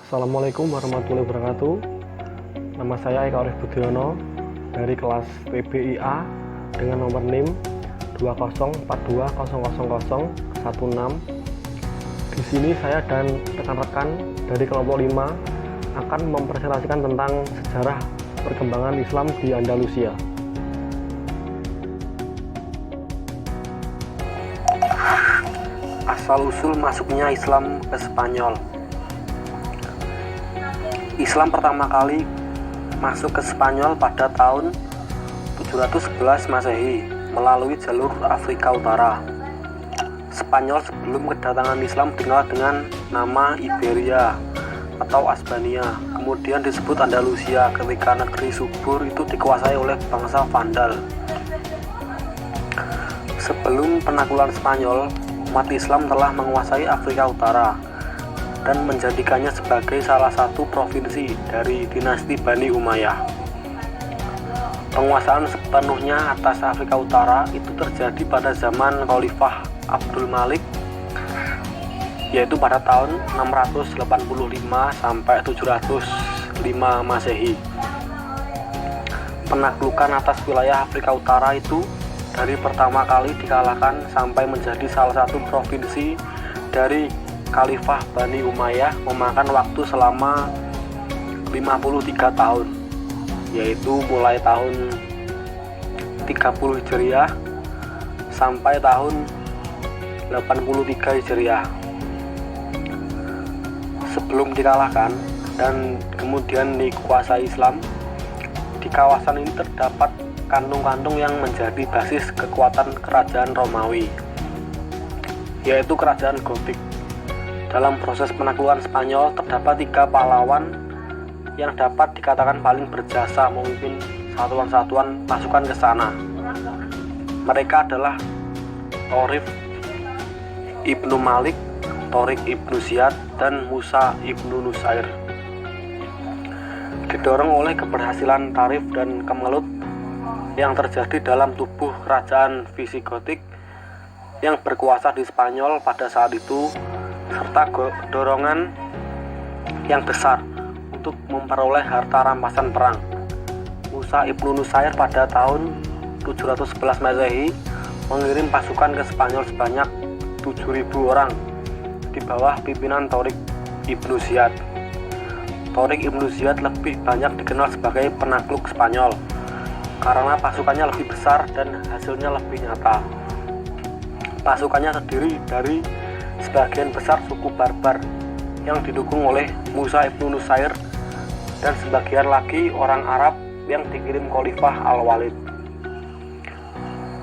Assalamualaikum warahmatullahi wabarakatuh. Nama saya Eka Arif Budiono dari kelas PBIA dengan nomor NIM 2042000016. Di sini saya dan rekan-rekan dari kelompok 5 akan mempresentasikan tentang sejarah perkembangan Islam di Andalusia. Asal-usul masuknya Islam ke Spanyol. Islam pertama kali masuk ke Spanyol pada tahun 711 Masehi melalui jalur Afrika Utara. Spanyol sebelum kedatangan Islam dikenal dengan nama Iberia atau Asbania, kemudian disebut Andalusia ketika negeri subur itu dikuasai oleh bangsa Vandal. Sebelum penaklukan Spanyol, umat Islam telah menguasai Afrika Utara dan menjadikannya sebagai salah satu provinsi dari dinasti Bani Umayyah. Penguasaan sepenuhnya atas Afrika Utara itu terjadi pada zaman Khalifah Abdul Malik, yaitu pada tahun 685 sampai 705 Masehi. Penaklukan atas wilayah Afrika Utara itu dari pertama kali dikalahkan sampai menjadi salah satu provinsi dari Khalifah Bani Umayyah memakan waktu selama 53 tahun, yaitu mulai tahun 30 Hijriah sampai tahun 83 Hijriah. Sebelum dikalahkan dan kemudian dikuasai Islam, di kawasan ini terdapat kantung-kantung yang menjadi basis kekuatan kerajaan Romawi, yaitu kerajaan Gotik. Dalam proses penaklukan Spanyol terdapat 3 pahlawan yang dapat dikatakan paling berjasa memimpin satuan-satuan pasukan ke sana. Mereka adalah Taurif Ibnu Malik, Torik Ibnu Ziyad, dan Musa Ibnu Nusair. Didorong oleh keberhasilan Tarif dan Kemelut yang terjadi dalam tubuh kerajaan Visigotik yang berkuasa di Spanyol pada saat itu, serta dorongan yang besar untuk memperoleh harta rampasan perang, Musa Ibnu Nusair pada tahun 711 Masehi mengirim pasukan ke Spanyol sebanyak 7.000 orang di bawah pimpinan Torik Ibnu Ziyad. Torik Ibnu Ziyad lebih banyak dikenal sebagai penakluk Spanyol karena pasukannya lebih besar dan hasilnya lebih nyata. Pasukannya terdiri dari sebagian besar suku barbar yang didukung oleh Musa Ibnu Nusair dan sebagian lagi orang Arab yang dikirim Khalifah Al-Walid.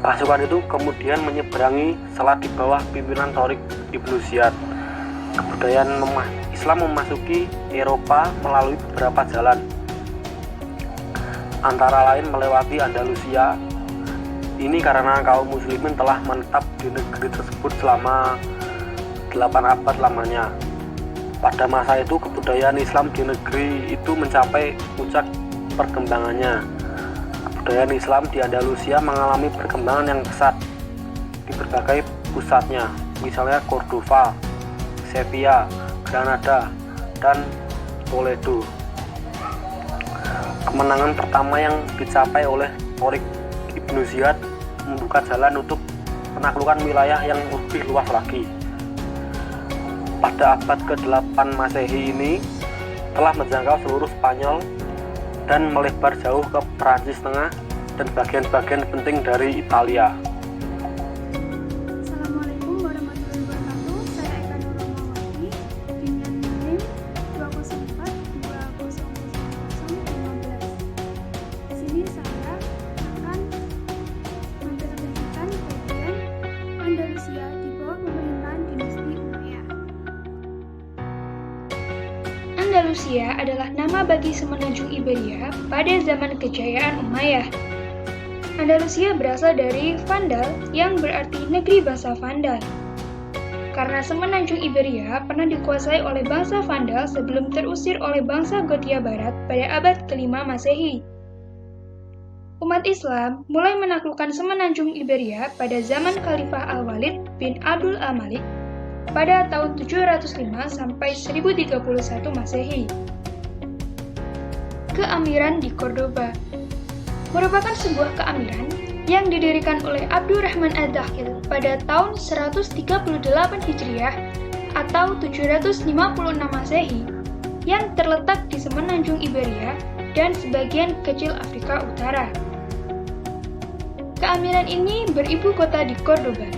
Pasukan itu kemudian menyeberangi selat di bawah pimpinan Torik Ibnu Ziyad. Kebudayaan Islam memasuki Eropa melalui beberapa jalan, antara lain melewati Andalusia. Ini karena kaum muslimin telah menetap di negeri tersebut selama 8 abad lamanya. Pada masa itu kebudayaan Islam di negeri itu mencapai puncak perkembangannya. Kebudayaan Islam di Andalusia mengalami perkembangan yang pesat di berbagai pusatnya, misalnya Cordova, Sevilla, Granada, dan Toledo. Kemenangan pertama yang dicapai oleh Torik Ibnu Ziyad membuka jalan untuk penaklukan wilayah yang lebih luas lagi. Pada abad ke-8 Masehi ini telah menjangkau seluruh Spanyol dan melebar jauh ke Perancis Tengah dan bagian-bagian penting dari Italia. Assalamualaikum warahmatullahi wabarakatuh. Saya Eka Nurmawati dengan NIM 204200015. Di sini saya akan mempresentasikan bagian Andalusia di bawah pemerintahan dinasti Umayyah. Andalusia adalah nama bagi semenanjung Iberia pada zaman kejayaan Umayyah. Andalusia berasal dari Vandal yang berarti negeri bangsa Vandal. Karena semenanjung Iberia pernah dikuasai oleh bangsa Vandal sebelum terusir oleh bangsa Gothia Barat pada abad ke-5 Masehi. Umat Islam mulai menaklukkan semenanjung Iberia pada zaman Khalifah Al-Walid bin Abdul Al-Malik pada tahun 705 sampai 1031 Masehi. Keamiran di Cordoba merupakan sebuah keamiran yang didirikan oleh Abdurrahman Al-Dakhil pada tahun 138 Hijriah atau 756 Masehi yang terletak di semenanjung Iberia dan sebagian kecil Afrika Utara. Keamiran ini beribu kota di Cordoba.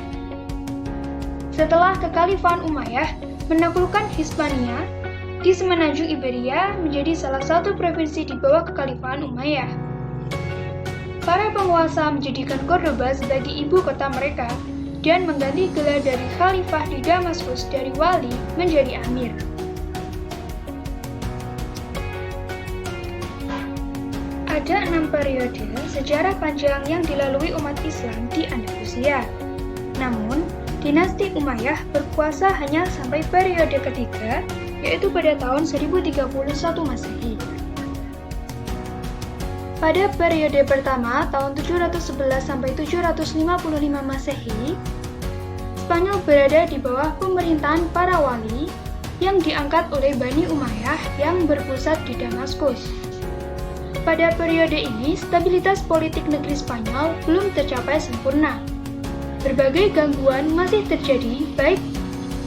Setelah Kekhalifahan Umayyah menaklukkan Hispania, di semenanjung Iberia menjadi salah satu provinsi di bawah Kekhalifahan Umayyah. Para penguasa menjadikan Cordoba sebagai ibu kota mereka dan mengganti gelar dari khalifah di Damaskus dari wali menjadi amir. Ada 6 periode sejarah panjang yang dilalui umat Islam di Andalusia. Namun, dinasti Umayyah berkuasa hanya sampai periode ketiga, yaitu pada tahun 1031 Masehi. Pada periode pertama, tahun 711 sampai 755 Masehi, Spanyol berada di bawah pemerintahan para wali yang diangkat oleh Bani Umayyah yang berpusat di Damaskus. Pada periode ini, stabilitas politik negeri Spanyol belum tercapai sempurna. Berbagai gangguan masih terjadi, baik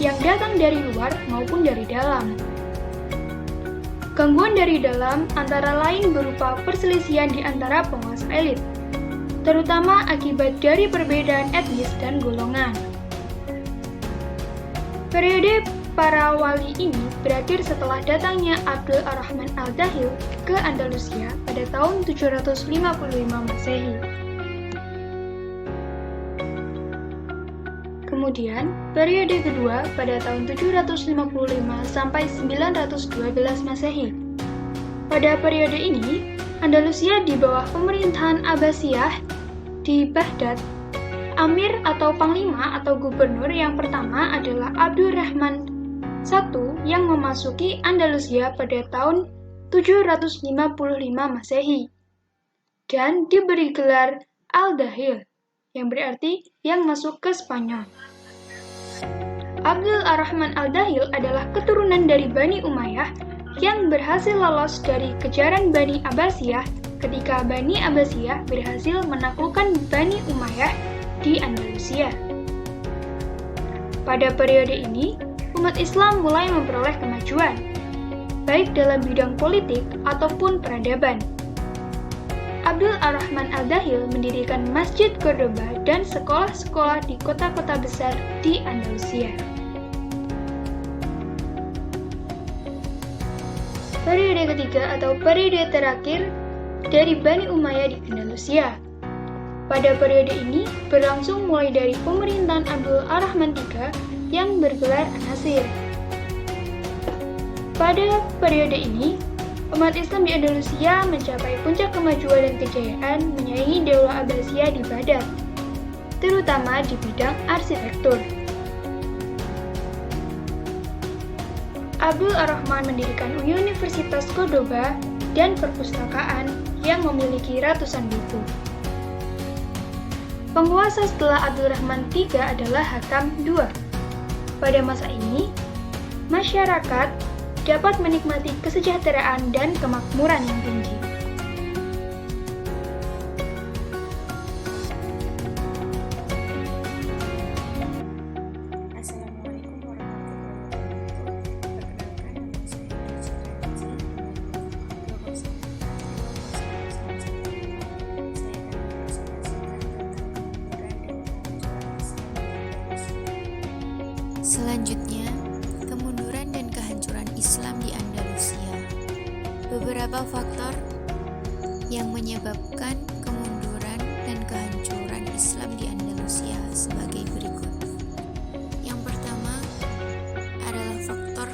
yang datang dari luar maupun dari dalam. Gangguan dari dalam antara lain berupa perselisihan di antara penguasa elit, terutama akibat dari perbedaan etnis dan golongan. Periode para wali ini berakhir setelah datangnya Abdul Ar-Rahman Al-Dakhil ke Andalusia pada tahun 755 Masehi. Kemudian, periode kedua pada tahun 755 sampai 912 Masehi. Pada periode ini, Andalusia di bawah pemerintahan Abbasiyah di Baghdad. Amir atau panglima atau gubernur yang pertama adalah Abdurrahman I yang memasuki Andalusia pada tahun 755 Masehi dan diberi gelar Al-Dakhil yang berarti yang masuk ke Spanyol. Abdul Ar-Rahman Al-Dakhil adalah keturunan dari Bani Umayyah yang berhasil lolos dari kejaran Bani Abbasiyah ketika Bani Abbasiyah berhasil menaklukkan Bani Umayyah di Andalusia. Pada periode ini, umat Islam mulai memperoleh kemajuan, baik dalam bidang politik ataupun peradaban. Abdul Ar-Rahman Al-Dakhil mendirikan Masjid Cordoba dan sekolah-sekolah di kota-kota besar di Andalusia. Periode ketiga atau periode terakhir dari Bani Umayyah di Andalusia. Pada periode ini berlangsung mulai dari pemerintahan Abdul Ar-Rahman III yang bergelar An-Nasir. Pada periode ini, umat Islam di Andalusia mencapai puncak kemajuan dan kejayaan menyaingi Daulah Abbasiyah di Baghdad, terutama di bidang arsitektur. Abdul Ar-Rahman mendirikan Universitas Cordoba dan perpustakaan yang memiliki ratusan buku. Penguasa setelah Abdul Rahman III adalah Hakam II. Pada masa ini, masyarakat dapat menikmati kesejahteraan dan kemakmuran yang tinggi. Assalamualaikum warahmatullahi wabarakatuh. Perkenalkan, nama saya Dulce Renzi, nomor 201 Saya akan mempresentasikan tentang kemunduran dan kehancuran Islam di Andalusia. Selanjutnya, kemunduran dan kehancuran Islam di Andalusia. Beberapa faktor yang menyebabkan kemunduran dan kehancuran Islam di Andalusia sebagai berikut. Yang pertama adalah faktor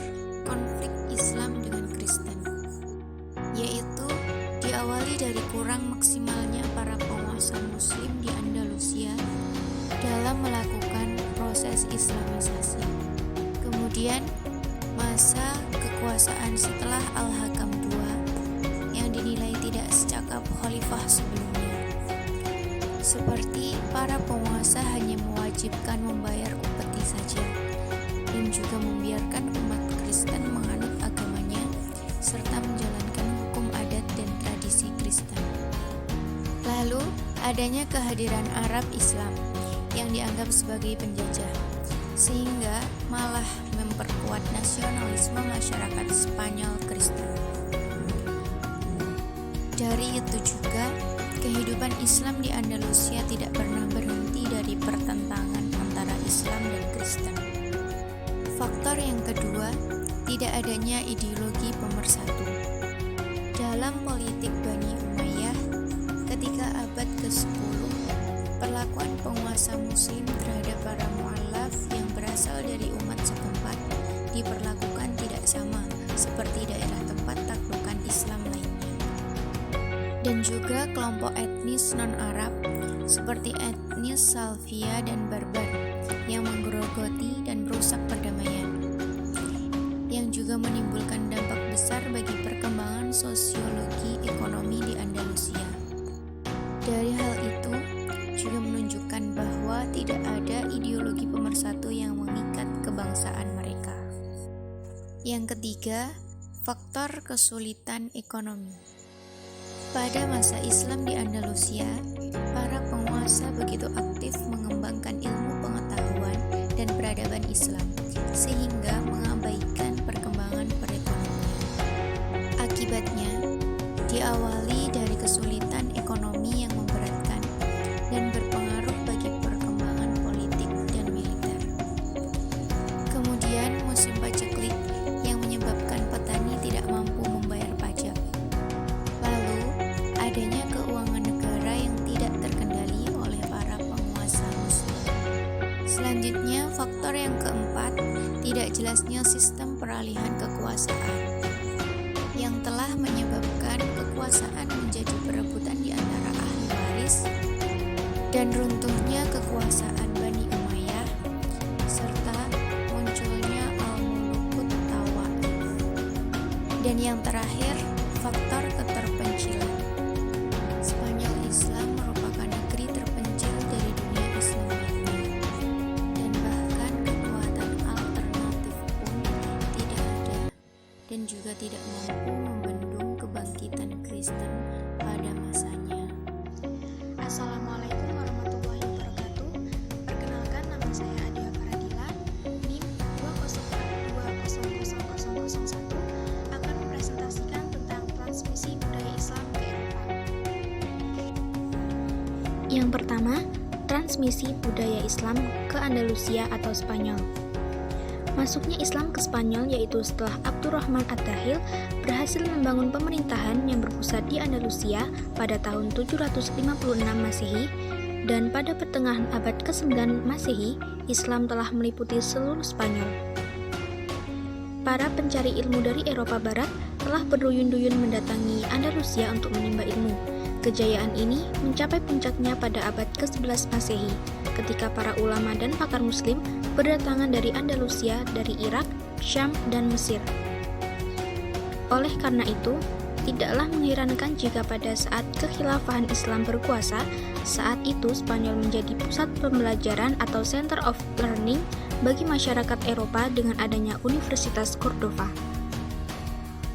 konflik Islam dengan Kristen, yaitu diawali dari kurang maksimalnya para penguasa Muslim di Andalusia dalam melakukan proses Islamisasi. Kemudian, masa kekuasaan setelah Al-Hakam II yang dinilai tidak secakap khalifah sebelumnya. Seperti para penguasa hanya mewajibkan membayar upeti saja dan juga membiarkan umat Kristen menganut agamanya serta menjalankan hukum adat dan tradisi Kristen. Lalu, adanya kehadiran Arab Islam yang dianggap sebagai penjajah, sehingga malah memperkuat nasionalisme masyarakat Spanyol Kristen. Dari itu juga, kehidupan Islam di Andalusia tidak pernah berhenti dari pertentangan antara Islam dan Kristen. Faktor yang kedua, tidak adanya ideologi pemersatu. Dalam politik Bani Umayyah, ketika abad ke-10, perlakuan penguasa muslim terhadap para mu'allaf yang berasal dari umat setempat diperlakukan tidak sama seperti daerah tempat taklukan Islam lainnya. Dan juga kelompok etnis non-Arab seperti etnis Salvia dan Barbar yang menggerogoti dan merusak perdamaian, yang juga menimbulkan dampak besar bagi perkembangan sosiologi ekonomi di Andalusia. Dari hal itu juga menunjukkan bahwa tidak ada ideologi pemersatu yang mengikat kebangsaan mereka. Yang ketiga, faktor kesulitan ekonomi. Pada masa Islam di Andalusia, para penguasa begitu aktif mengembangkan ilmu pengetahuan dan peradaban Islam, sehingga mengabaikan perkembangan perekonomian. Akibatnya, diawali dari kesulitan ekonomi yang memberatkan dan berpengaruh bagi perkembangan politik dan militer. Kemudian musim paceklik yang menyebabkan petani tidak mampu membayar pajak. Lalu, adanya keuangan negara yang tidak terkendali oleh para penguasa muslim. Selanjutnya, faktor yang keempat, tidak jelasnya sistem peralihan kekuasaan yang telah menyebabkan kekuasaan menjadi perebutan di antara ahli waris dan runtuhnya kekuasaan Bani Umayyah serta munculnya Al-Mulukut Tawaif. Dan yang terakhir, faktor keterpencilan. Spanyol Islam merupakan negeri terpencil dari dunia Islam lainnya, dan bahkan kekuatan alternatif pun tidak ada dan juga tidak mampu membendung kebangkitan Kristen pada masanya. Assalamualaikum warahmatullahi wabarakatuh. Perkenalkan, nama saya Adia Faradila, NIM 204200001, akan mempresentasikan tentang transmisi budaya Islam ke Eropa. Yang pertama, transmisi budaya Islam ke Andalusia atau Spanyol. Masuknya Islam ke Spanyol yaitu setelah Abdurrahman Ad-Dakhil berhasil membangun pemerintahan yang berpusat di Andalusia pada tahun 756 Masehi, dan pada pertengahan abad ke-9 Masehi, Islam telah meliputi seluruh Spanyol. Para pencari ilmu dari Eropa Barat telah berduyun-duyun mendatangi Andalusia untuk menimba ilmu. Kejayaan ini mencapai puncaknya pada abad ke-11 Masehi, ketika para ulama dan pakar muslim berdatangan dari Andalusia, dari Irak, Syam, dan Mesir. Oleh karena itu, tidaklah mengherankan jika pada saat kekhilafahan Islam berkuasa, saat itu Spanyol menjadi pusat pembelajaran atau center of learning bagi masyarakat Eropa dengan adanya Universitas Cordova.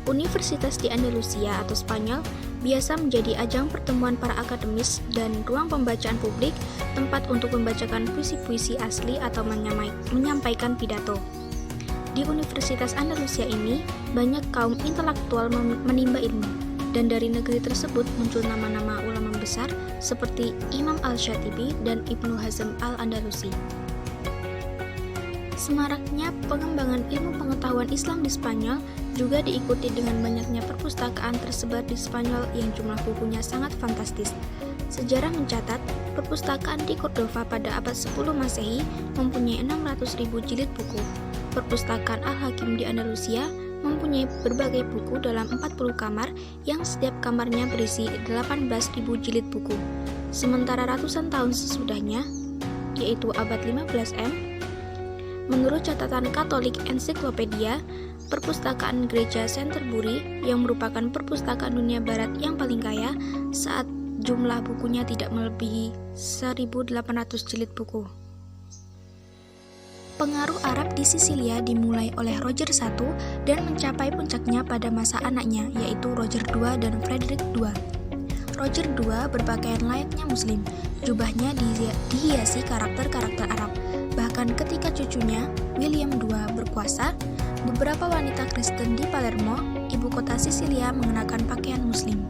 Universitas di Andalusia atau Spanyol biasa menjadi ajang pertemuan para akademis dan ruang pembacaan publik, tempat untuk membacakan puisi-puisi asli atau menyampaikan pidato. Di Universitas Andalusia ini, banyak kaum intelektual menimba ilmu, dan dari negeri tersebut muncul nama-nama ulama besar seperti Imam Al-Syatibi dan Ibnu Hazm Al-Andalusi. Semaraknya pengembangan ilmu pengetahuan Islam di Spanyol juga diikuti dengan banyaknya perpustakaan tersebar di Spanyol yang jumlah bukunya sangat fantastis. Sejarah mencatat, perpustakaan di Cordova pada abad 10 Masehi mempunyai 600.000 jilid buku. Perpustakaan Al-Hakim di Andalusia mempunyai berbagai buku dalam 40 kamar yang setiap kamarnya berisi 18.000 jilid buku. Sementara ratusan tahun sesudahnya, yaitu abad 15 M, menurut catatan Katolik Encyclopedia, perpustakaan gereja Canterbury yang merupakan perpustakaan dunia barat yang paling kaya saat jumlah bukunya tidak melebihi 1.800 jilid buku. Pengaruh Arab di Sisilia dimulai oleh Roger I dan mencapai puncaknya pada masa anaknya, yaitu Roger II dan Frederick II. Roger II berpakaian layaknya muslim, jubahnya dihiasi karakter-karakter Arab. Bahkan ketika cucunya, William II, berkuasa, beberapa wanita Kristen di Palermo, ibu kota Sisilia, mengenakan pakaian muslim.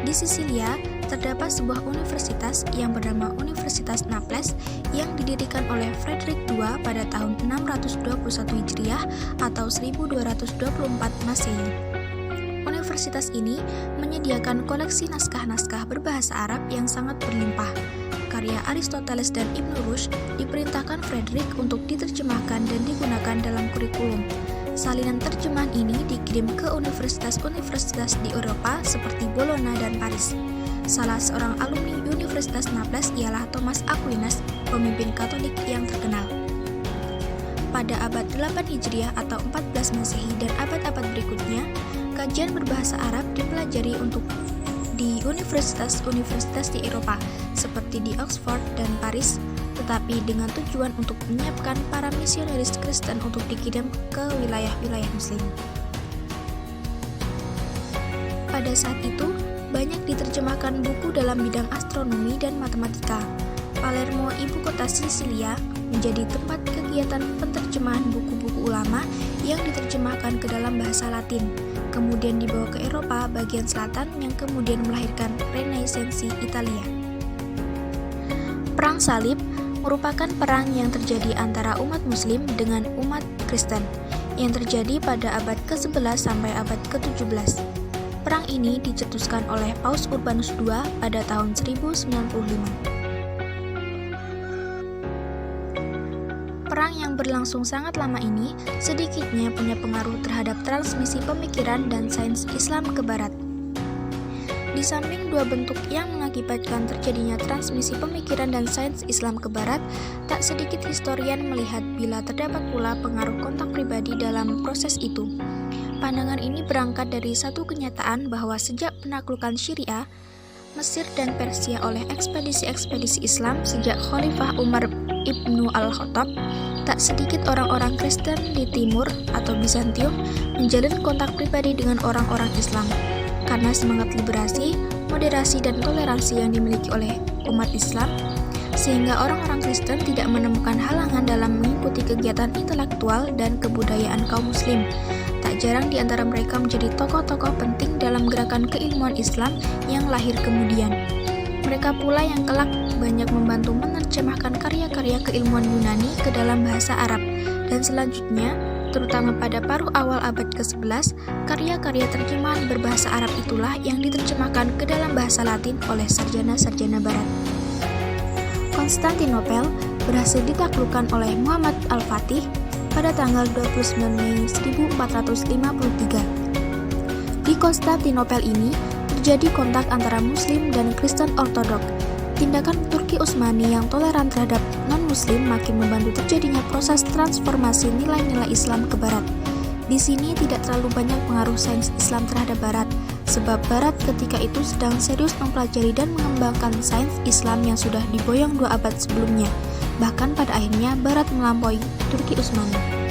Di Sisilia, terdapat sebuah universitas yang bernama Universitas Naples yang didirikan oleh Frederick II pada tahun 621 Hijriah atau 1224 Masehi. Universitas ini menyediakan koleksi naskah-naskah berbahasa Arab yang sangat berlimpah. Karya Aristoteles dan Ibnu Rushd diperintahkan Frederick untuk diterjemahkan dan digunakan dalam kurikulum. Salinan terjemahan ini dikirim ke universitas-universitas di Eropa seperti Bologna dan Paris. Salah seorang alumni Universitas Naples ialah Thomas Aquinas, pemimpin Katolik yang terkenal. Pada abad 8 Hijriah atau 14 Masehi dan abad-abad berikutnya, kajian berbahasa Arab dipelajari di universitas-universitas di Eropa, seperti di Oxford dan Paris, tetapi dengan tujuan untuk menyiapkan para misionaris Kristen untuk dikirim ke wilayah-wilayah Muslim. Pada saat itu, banyak diterjemahkan buku dalam bidang astronomi dan matematika. Palermo, ibu kota Sisilia, menjadi tempat kegiatan penterjemahan buku-buku ulama yang diterjemahkan ke dalam bahasa Latin, kemudian dibawa ke Eropa bagian selatan yang kemudian melahirkan Renaissance Italia. Perang Salib merupakan perang yang terjadi antara umat Muslim dengan umat Kristen yang terjadi pada abad ke-11 sampai abad ke-17. Perang ini dicetuskan oleh Paus Urbanus II pada tahun 1095. Perang yang berlangsung sangat lama ini sedikitnya punya pengaruh terhadap transmisi pemikiran dan sains Islam ke Barat. Di samping dua bentuk yang mengakibatkan terjadinya transmisi pemikiran dan sains Islam ke Barat, tak sedikit historian melihat bila terdapat pula pengaruh kontak pribadi dalam proses itu. Pandangan ini berangkat dari satu kenyataan bahwa sejak penaklukan Syria, Mesir dan Persia oleh ekspedisi-ekspedisi Islam sejak Khalifah Umar ibnu al-Khattab, tak sedikit orang-orang Kristen di Timur atau Bizantium menjalin kontak pribadi dengan orang-orang Islam. Karena semangat liberasi, moderasi, dan toleransi yang dimiliki oleh umat Islam, sehingga orang-orang Kristen tidak menemukan halangan dalam mengikuti kegiatan intelektual dan kebudayaan kaum Muslim. Tak jarang di antara mereka menjadi tokoh-tokoh penting dalam gerakan keilmuan Islam yang lahir kemudian. Mereka pula yang kelak banyak membantu menerjemahkan karya-karya keilmuan Yunani ke dalam bahasa Arab, dan selanjutnya, terutama pada paruh awal abad ke-11, karya-karya terjemahan berbahasa Arab itulah yang diterjemahkan ke dalam bahasa Latin oleh sarjana-sarjana Barat. Konstantinopel berhasil ditaklukkan oleh Muhammad Al-Fatih pada tanggal 29 Mei 1453. Di Konstantinopel ini terjadi kontak antara Muslim dan Kristen Ortodok. Tindakan Turki Utsmani yang toleran terhadap non-Muslim makin membantu terjadinya proses transformasi nilai-nilai Islam ke Barat. Di sini tidak terlalu banyak pengaruh sains Islam terhadap Barat, sebab Barat ketika itu sedang serius mempelajari dan mengembangkan sains Islam yang sudah diboyong 2 abad sebelumnya. Bahkan pada akhirnya Barat melampaui Turki Utsmani.